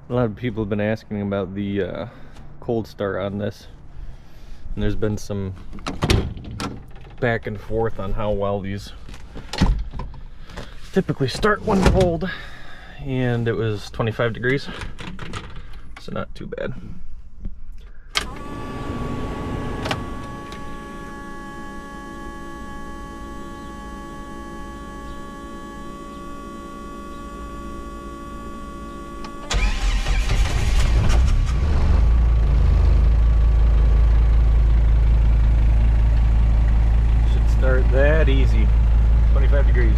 A lot of people have been asking about the cold start on this, and there's been some back and forth on how well these typically start when cold, and it was 25 degrees, so not too bad. Start that easy. 25 degrees.